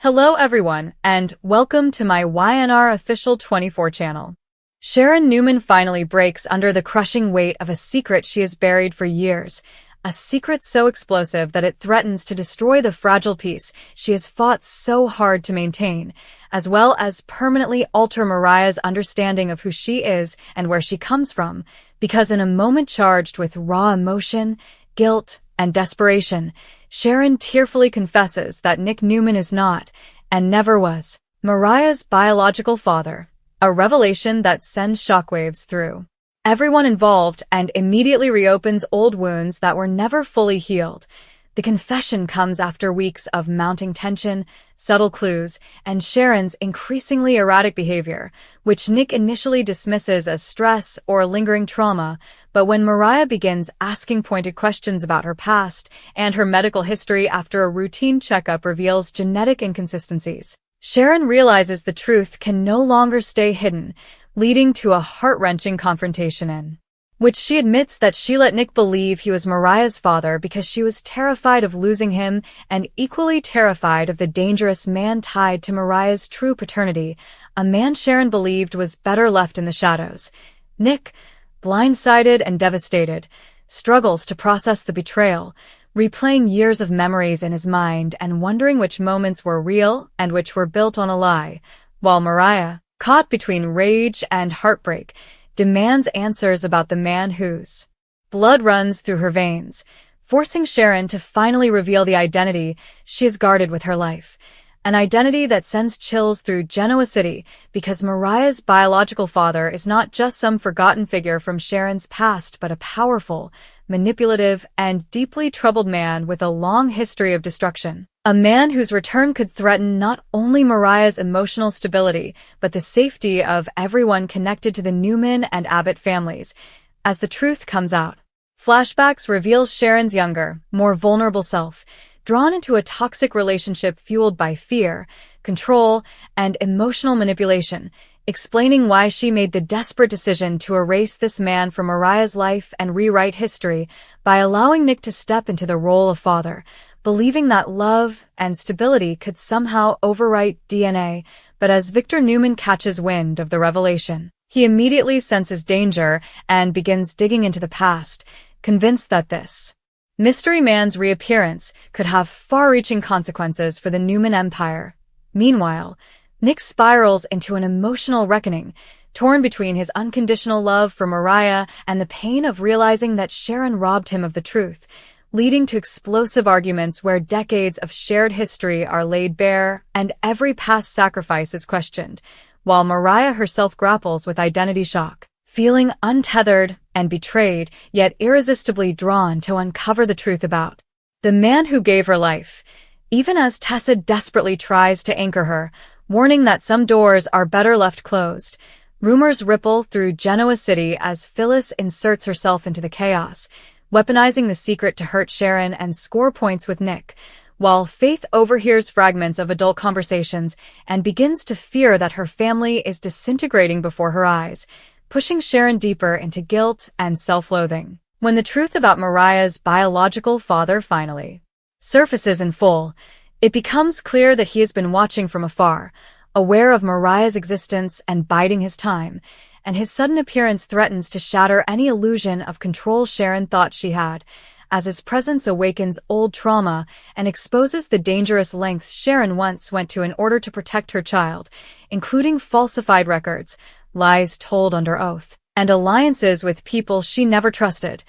Hello everyone, and welcome to my YNR Official 24 channel. Sharon Newman finally breaks under the crushing weight of a secret she has buried for years, a secret so explosive that it threatens to destroy the fragile peace she has fought so hard to maintain, as well as permanently alter Mariah's understanding of who she is and where she comes from, because in a moment charged with raw emotion, guilt, and desperation, Sharon tearfully confesses that Nick Newman is not, and never was, Mariah's biological father, a revelation that sends shockwaves through everyone involved and immediately reopens old wounds that were never fully healed. The confession comes after weeks of mounting tension, subtle clues, and Sharon's increasingly erratic behavior, which Nick initially dismisses as stress or lingering trauma, but when Mariah begins asking pointed questions about her past and her medical history after a routine checkup reveals genetic inconsistencies, Sharon realizes the truth can no longer stay hidden, leading to a heart-wrenching confrontation in which she admits that she let Nick believe he was Mariah's father because she was terrified of losing him and equally terrified of the dangerous man tied to Mariah's true paternity, a man Sharon believed was better left in the shadows. Nick, blindsided and devastated, struggles to process the betrayal, replaying years of memories in his mind and wondering which moments were real and which were built on a lie, while Mariah, caught between rage and heartbreak, demands answers about the man whose blood runs through her veins, forcing Sharon to finally reveal the identity she has guarded with her life. An identity that sends chills through Genoa City because Mariah's biological father is not just some forgotten figure from Sharon's past but a powerful, manipulative, and deeply troubled man with a long history of destruction. A man whose return could threaten not only Mariah's emotional stability, but the safety of everyone connected to the Newman and Abbott families. As the truth comes out, flashbacks reveal Sharon's younger, more vulnerable self, drawn into a toxic relationship fueled by fear, control, and emotional manipulation, explaining why she made the desperate decision to erase this man from Mariah's life and rewrite history by allowing Nick to step into the role of father, believing that love and stability could somehow overwrite DNA. But as Victor Newman catches wind of the revelation, he immediately senses danger and begins digging into the past, convinced that this mystery man's reappearance could have far-reaching consequences for the Newman empire. Meanwhile, Nick spirals into an emotional reckoning, torn between his unconditional love for Mariah and the pain of realizing that Sharon robbed him of the truth, leading to explosive arguments where decades of shared history are laid bare and every past sacrifice is questioned, while Mariah herself grapples with identity shock, feeling untethered and betrayed, yet irresistibly drawn to uncover the truth about the man who gave her life, even as Tessa desperately tries to anchor her, warning that some doors are better left closed. Rumors ripple through Genoa City as Phyllis inserts herself into the chaos, weaponizing the secret to hurt Sharon and score points with Nick, while Faith overhears fragments of adult conversations and begins to fear that her family is disintegrating before her eyes, pushing Sharon deeper into guilt and self-loathing. When the truth about Mariah's biological father finally surfaces in full, it becomes clear that he has been watching from afar, aware of Mariah's existence and biding his time, and his sudden appearance threatens to shatter any illusion of control Sharon thought she had, as his presence awakens old trauma and exposes the dangerous lengths Sharon once went to in order to protect her child, including falsified records, lies told under oath, and alliances with people she never trusted.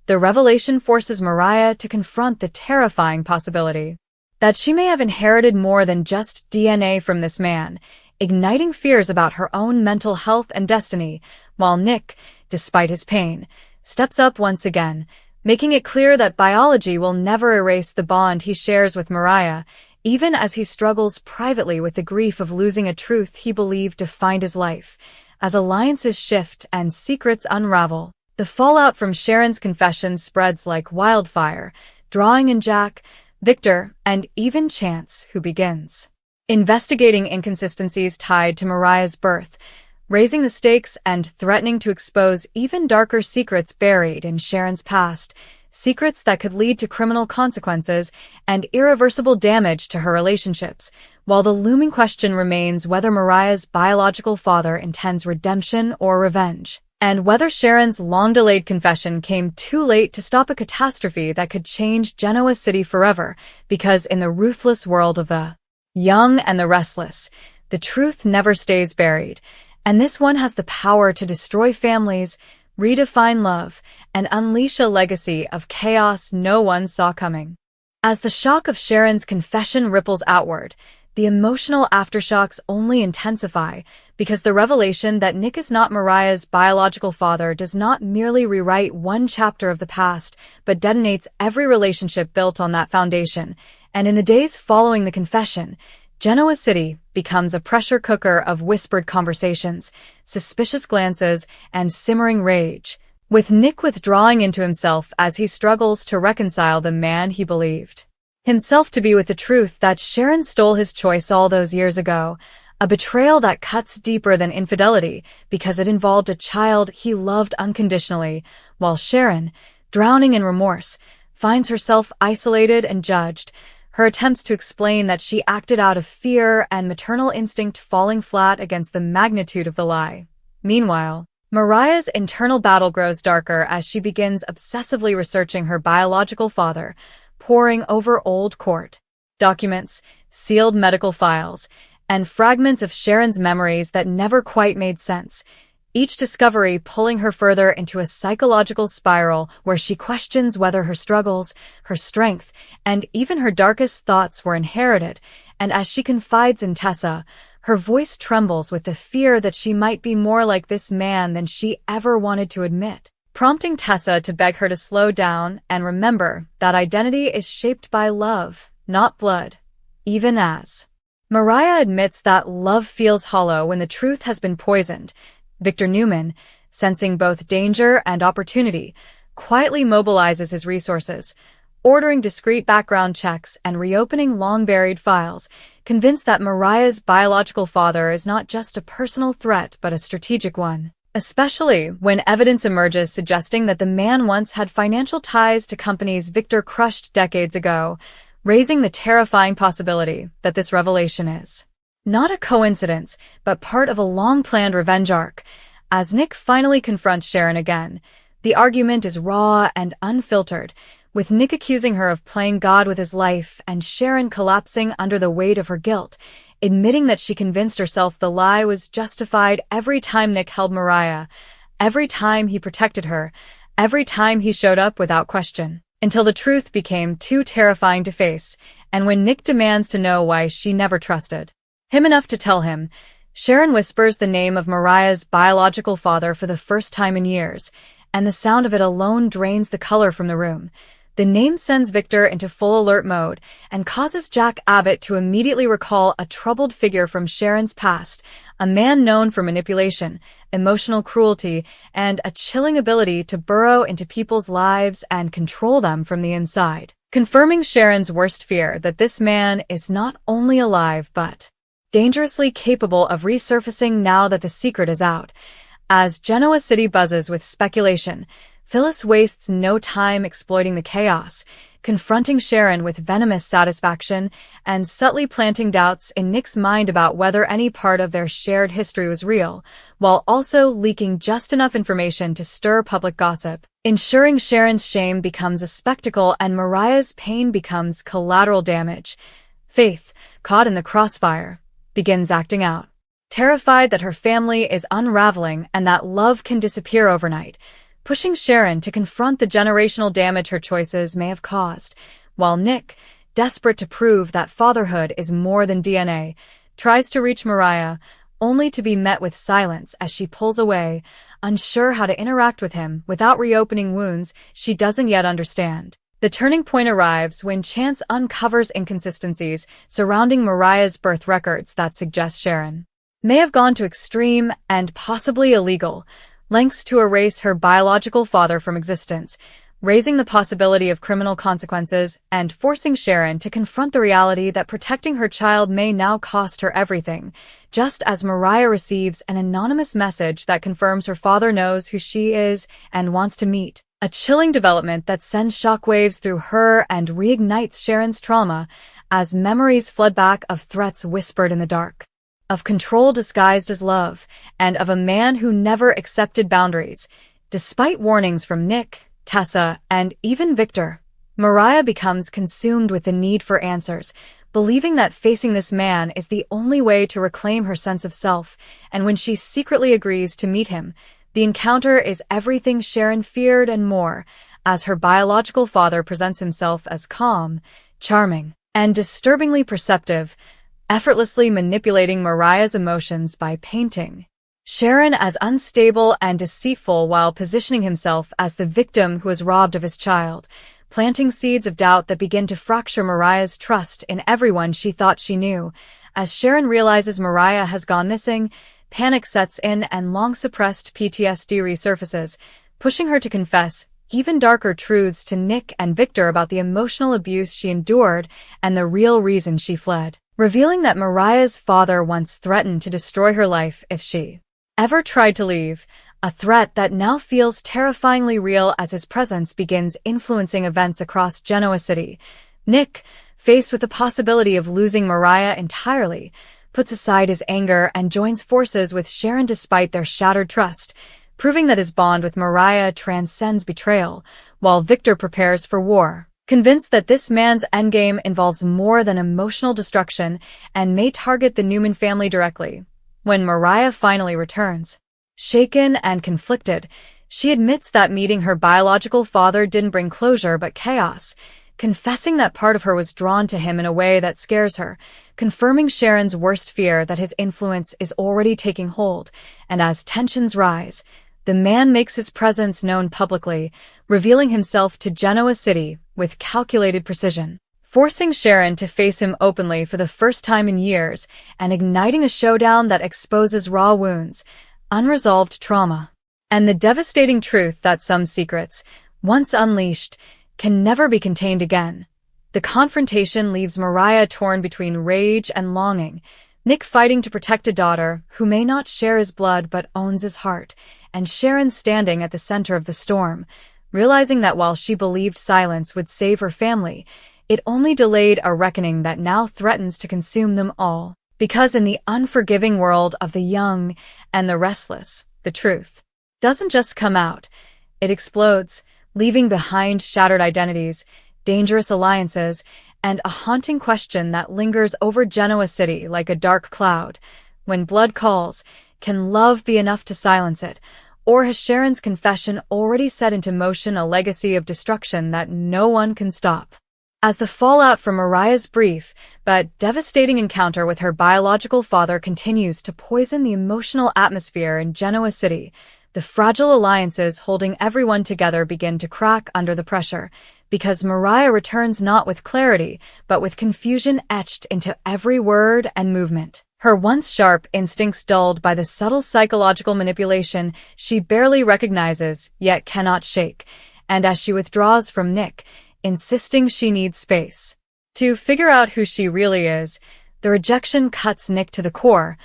The revelation forces Mariah to confront the terrifying possibility that she may have inherited more than just DNA from this man, igniting fears about her own mental health and destiny, while Nick, despite his pain, steps up once again, making it clear that biology will never erase the bond he shares with Mariah, even as he struggles privately with the grief of losing a truth he believed defined his life. As alliances shift and secrets unravel, the fallout from Sharon's confession spreads like wildfire, drawing in Jack, Victor, and even Chance, who begins investigating inconsistencies tied to Mariah's birth, raising the stakes and threatening to expose even darker secrets buried in Sharon's past. secrets that could lead to criminal consequences and irreversible damage to her relationships, while the looming question remains whether Mariah's biological father intends redemption or revenge, and whether Sharon's long-delayed confession came too late to stop a catastrophe that could change Genoa City forever, because in the ruthless world of the young and the restless, the truth never stays buried, and this one has the power to destroy families, redefine love, and unleash a legacy of chaos no one saw coming. As the shock of Sharon's confession ripples outward, the emotional aftershocks only intensify, because the revelation that Nick is not Mariah's biological father does not merely rewrite one chapter of the past, but detonates every relationship built on that foundation. And in the days following the confession, Genoa City becomes a pressure cooker of whispered conversations, suspicious glances, and simmering rage, with Nick withdrawing into himself as he struggles to reconcile the man he believed himself to be with the truth that Sharon stole his choice all those years ago, a betrayal that cuts deeper than infidelity because it involved a child he loved unconditionally, while Sharon, drowning in remorse, finds herself isolated and judged, her attempts to explain that she acted out of fear and maternal instinct falling flat against the magnitude of the lie. Meanwhile, Mariah's internal battle grows darker as she begins obsessively researching her biological father, poring over old court documents, sealed medical files, and fragments of Sharon's memories that never quite made sense, each discovery pulling her further into a psychological spiral where she questions whether her struggles, her strength, and even her darkest thoughts were inherited, and as she confides in Tessa, her voice trembles with the fear that she might be more like this man than she ever wanted to admit, prompting Tessa to beg her to slow down and remember that identity is shaped by love, not blood, even as Mariah admits that love feels hollow when the truth has been poisoned. Victor Newman, sensing both danger and opportunity, quietly mobilizes his resources, ordering discreet background checks and reopening long-buried files, convinced that Mariah's biological father is not just a personal threat but a strategic one, especially when evidence emerges suggesting that the man once had financial ties to companies Victor crushed decades ago, raising the terrifying possibility that this revelation is not a coincidence, but part of a long-planned revenge arc. As Nick finally confronts Sharon again, the argument is raw and unfiltered, with Nick accusing her of playing God with his life and Sharon collapsing under the weight of her guilt, admitting that she convinced herself the lie was justified every time Nick held Mariah, every time he protected her, every time he showed up without question, until the truth became too terrifying to face, and when Nick demands to know why she never trusted him enough to tell him, Sharon whispers the name of Mariah's biological father for the first time in years, and the sound of it alone drains the color from the room. The name sends Victor into full alert mode and causes Jack Abbott to immediately recall a troubled figure from Sharon's past, a man known for manipulation, emotional cruelty, and a chilling ability to burrow into people's lives and control them from the inside, confirming Sharon's worst fear that this man is not only alive but dangerously capable of resurfacing now that the secret is out. As Genoa City buzzes with speculation, Phyllis wastes no time exploiting the chaos, confronting Sharon with venomous satisfaction and subtly planting doubts in Nick's mind about whether any part of their shared history was real, while also leaking just enough information to stir public gossip, ensuring Sharon's shame becomes a spectacle and Mariah's pain becomes collateral damage. Faith, caught in the crossfire, begins acting out, terrified that her family is unraveling and that love can disappear overnight, pushing Sharon to confront the generational damage her choices may have caused, while Nick, desperate to prove that fatherhood is more than DNA, tries to reach Mariah, only to be met with silence as she pulls away, unsure how to interact with him without reopening wounds she doesn't yet understand. The turning point arrives when chance uncovers inconsistencies surrounding Mariah's birth records that suggest Sharon may have gone to extreme and possibly illegal lengths to erase her biological father from existence, raising the possibility of criminal consequences and forcing Sharon to confront the reality that protecting her child may now cost her everything, just as Mariah receives an anonymous message that confirms her father knows who she is and wants to meet. A chilling development that sends shockwaves through her and reignites Sharon's trauma as memories flood back of threats whispered in the dark, of control disguised as love, and of a man who never accepted boundaries. Despite warnings from Nick, Tessa, and even Victor, Mariah becomes consumed with the need for answers, believing that facing this man is the only way to reclaim her sense of self, and when she secretly agrees to meet him, the encounter is everything Sharon feared and more, as her biological father presents himself as calm, charming, and disturbingly perceptive, effortlessly manipulating Mariah's emotions by painting Sharon as unstable and deceitful while positioning himself as the victim who is robbed of his child, planting seeds of doubt that begin to fracture Mariah's trust in everyone she thought she knew. As Sharon realizes Mariah has gone missing, panic sets in and long-suppressed PTSD resurfaces, pushing her to confess even darker truths to Nick and Victor about the emotional abuse she endured and the real reason she fled, revealing that Mariah's father once threatened to destroy her life if she ever tried to leave, a threat that now feels terrifyingly real as his presence begins influencing events across Genoa City. Nick, faced with the possibility of losing Mariah entirely, puts aside his anger and joins forces with Sharon despite their shattered trust, proving that his bond with Mariah transcends betrayal, while Victor prepares for war, convinced that this man's endgame involves more than emotional destruction and may target the Newman family directly. When Mariah finally returns, shaken and conflicted, she admits that meeting her biological father didn't bring closure but chaos, confessing that part of her was drawn to him in a way that scares her, confirming Sharon's worst fear that his influence is already taking hold. And as tensions rise, the man makes his presence known publicly, revealing himself to Genoa City with calculated precision, forcing Sharon to face him openly for the first time in years and igniting a showdown that exposes raw wounds, unresolved trauma, and the devastating truth that some secrets, once unleashed, can never be contained again. The confrontation leaves Mariah torn between rage and longing, Nick fighting to protect a daughter who may not share his blood but owns his heart, and Sharon standing at the center of the storm, realizing that while she believed silence would save her family, it only delayed a reckoning that now threatens to consume them all. Because in the unforgiving world of the young and the restless, the truth doesn't just come out, it explodes, leaving behind shattered identities, dangerous alliances, and a haunting question that lingers over Genoa City like a dark cloud. When blood calls, can love be enough to silence it? Or has Sharon's confession already set into motion a legacy of destruction that no one can stop? As the fallout from Mariah's brief but devastating encounter with her biological father continues to poison the emotional atmosphere in Genoa City, the fragile alliances holding everyone together begin to crack under the pressure, because Mariah returns not with clarity, but with confusion etched into every word and movement. Her once sharp instincts dulled by the subtle psychological manipulation she barely recognizes, yet cannot shake, and as she withdraws from Nick, insisting she needs space to figure out who she really is, the rejection cuts Nick to the core,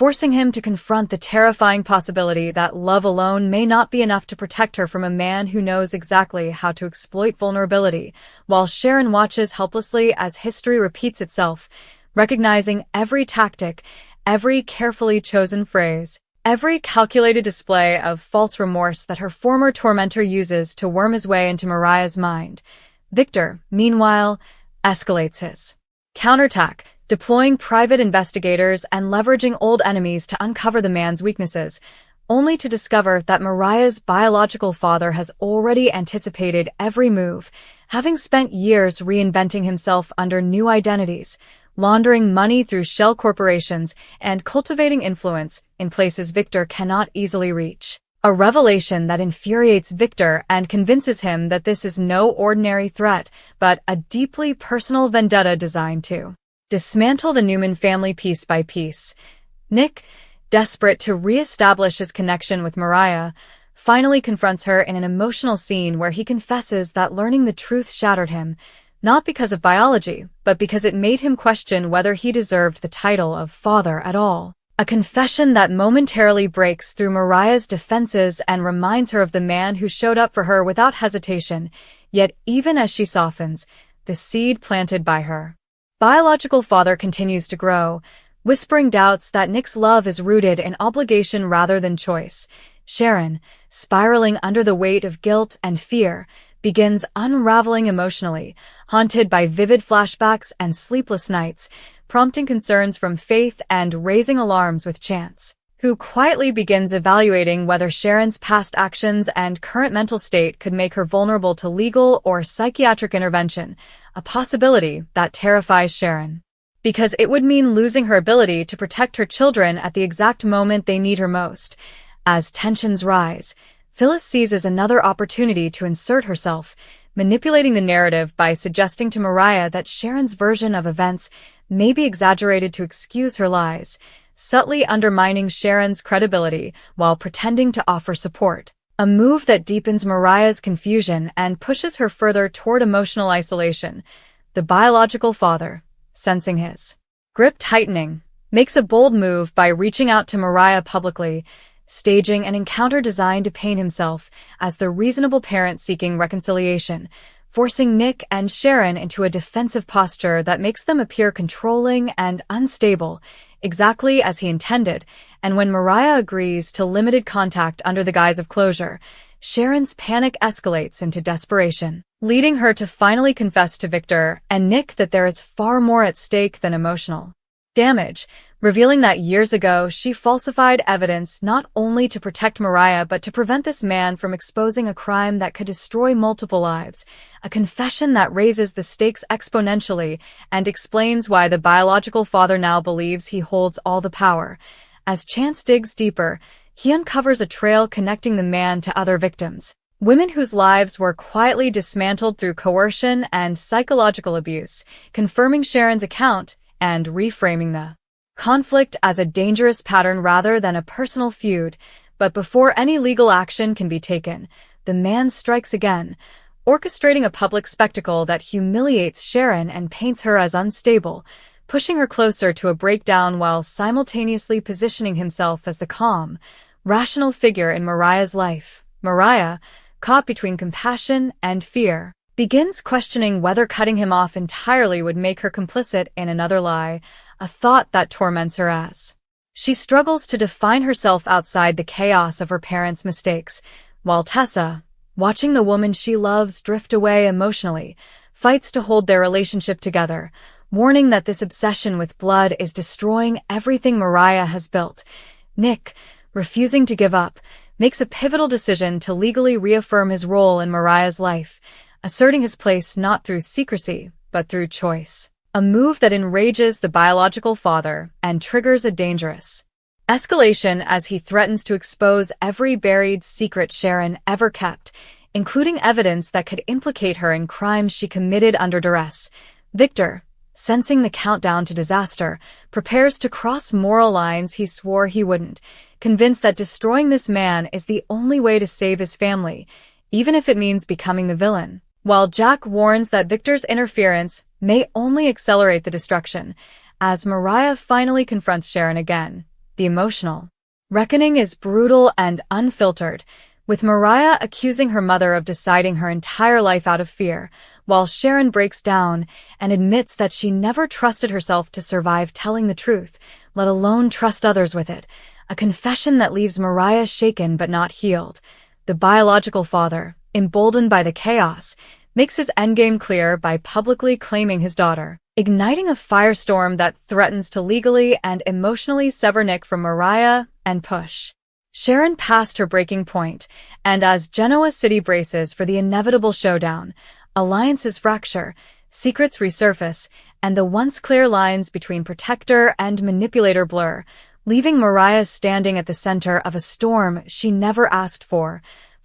forcing him to confront the terrifying possibility that love alone may not be enough to protect her from a man who knows exactly how to exploit vulnerability, while Sharon watches helplessly as history repeats itself, recognizing every tactic, every carefully chosen phrase, every calculated display of false remorse that her former tormentor uses to worm his way into Mariah's mind. Victor, meanwhile, escalates his counterattack, deploying private investigators and leveraging old enemies to uncover the man's weaknesses, only to discover that Mariah's biological father has already anticipated every move, having spent years reinventing himself under new identities, laundering money through shell corporations, and cultivating influence in places Victor cannot easily reach. A revelation that infuriates Victor and convinces him that this is no ordinary threat, but a deeply personal vendetta designed to dismantle the Newman family piece by piece. Nick, desperate to re-establish his connection with Mariah, finally confronts her in an emotional scene where he confesses that learning the truth shattered him, not because of biology, but because it made him question whether he deserved the title of father at all. A confession that momentarily breaks through Mariah's defenses and reminds her of the man who showed up for her without hesitation, yet even as she softens, the seed planted by her biological father continues to grow, whispering doubts that Nick's love is rooted in obligation rather than choice. Sharon, spiraling under the weight of guilt and fear, begins unraveling emotionally, haunted by vivid flashbacks and sleepless nights, prompting concerns from Faith and raising alarms with Chance, who quietly begins evaluating whether Sharon's past actions and current mental state could make her vulnerable to legal or psychiatric intervention, a possibility that terrifies Sharon, because it would mean losing her ability to protect her children at the exact moment they need her most. As tensions rise, Phyllis seizes another opportunity to insert herself, manipulating the narrative by suggesting to Mariah that Sharon's version of events may be exaggerated to excuse her lies, subtly undermining Sharon's credibility while pretending to offer support. A move that deepens Mariah's confusion and pushes her further toward emotional isolation. The biological father, sensing his grip tightening, makes a bold move by reaching out to Mariah publicly, staging an encounter designed to paint himself as the reasonable parent seeking reconciliation, forcing Nick and Sharon into a defensive posture that makes them appear controlling and unstable, exactly as he intended. And when Mariah agrees to limited contact under the guise of closure, Sharon's panic escalates into desperation, leading her to finally confess to Victor and Nick that there is far more at stake than emotional damage, revealing that years ago she falsified evidence not only to protect Mariah but to prevent this man from exposing a crime that could destroy multiple lives, a confession that raises the stakes exponentially and explains why the biological father now believes he holds all the power. As Chance digs deeper, he uncovers a trail connecting the man to other victims, women whose lives were quietly dismantled through coercion and psychological abuse, confirming Sharon's account and reframing the conflict as a dangerous pattern rather than a personal feud. But before any legal action can be taken, the man strikes again, orchestrating a public spectacle that humiliates Sharon and paints her as unstable, pushing her closer to a breakdown while simultaneously positioning himself as the calm, rational figure in Mariah's life. Mariah, caught between compassion and fear, begins questioning whether cutting him off entirely would make her complicit in another lie, a thought that torments her as she struggles to define herself outside the chaos of her parents' mistakes, while Tessa, watching the woman she loves drift away emotionally, fights to hold their relationship together, warning that this obsession with blood is destroying everything Mariah has built. Nick, refusing to give up, makes a pivotal decision to legally reaffirm his role in Mariah's life, asserting his place not through secrecy, but through choice. A move that enrages the biological father and triggers a dangerous escalation as he threatens to expose every buried secret Sharon ever kept, including evidence that could implicate her in crimes she committed under duress. Victor, sensing the countdown to disaster, prepares to cross moral lines he swore he wouldn't, convinced that destroying this man is the only way to save his family, even if it means becoming the villain. While Jack warns that Victor's interference may only accelerate the destruction, as Mariah finally confronts Sharon again, the emotional reckoning is brutal and unfiltered, with Mariah accusing her mother of deciding her entire life out of fear, while Sharon breaks down and admits that she never trusted herself to survive telling the truth, let alone trust others with it, a confession that leaves Mariah shaken but not healed. The biological father, emboldened by the chaos, makes his endgame clear by publicly claiming his daughter, igniting a firestorm that threatens to legally and emotionally sever Nick from Mariah and push Sharon past her breaking point. And as Genoa City braces for the inevitable showdown, alliances fracture, secrets resurface, and the once clear lines between protector and manipulator blur, leaving Mariah standing at the center of a storm she never asked for,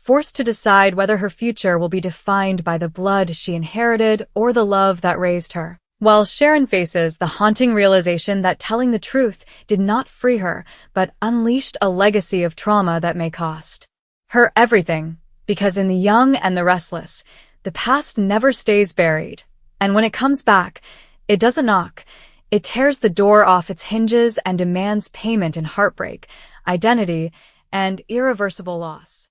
forced to decide whether her future will be defined by the blood she inherited or the love that raised her. While Sharon faces the haunting realization that telling the truth did not free her, but unleashed a legacy of trauma that may cost her everything, because in the young and the restless, the past never stays buried. And when it comes back, it doesn't knock. It tears the door off its hinges and demands payment in heartbreak, identity, and irreversible loss.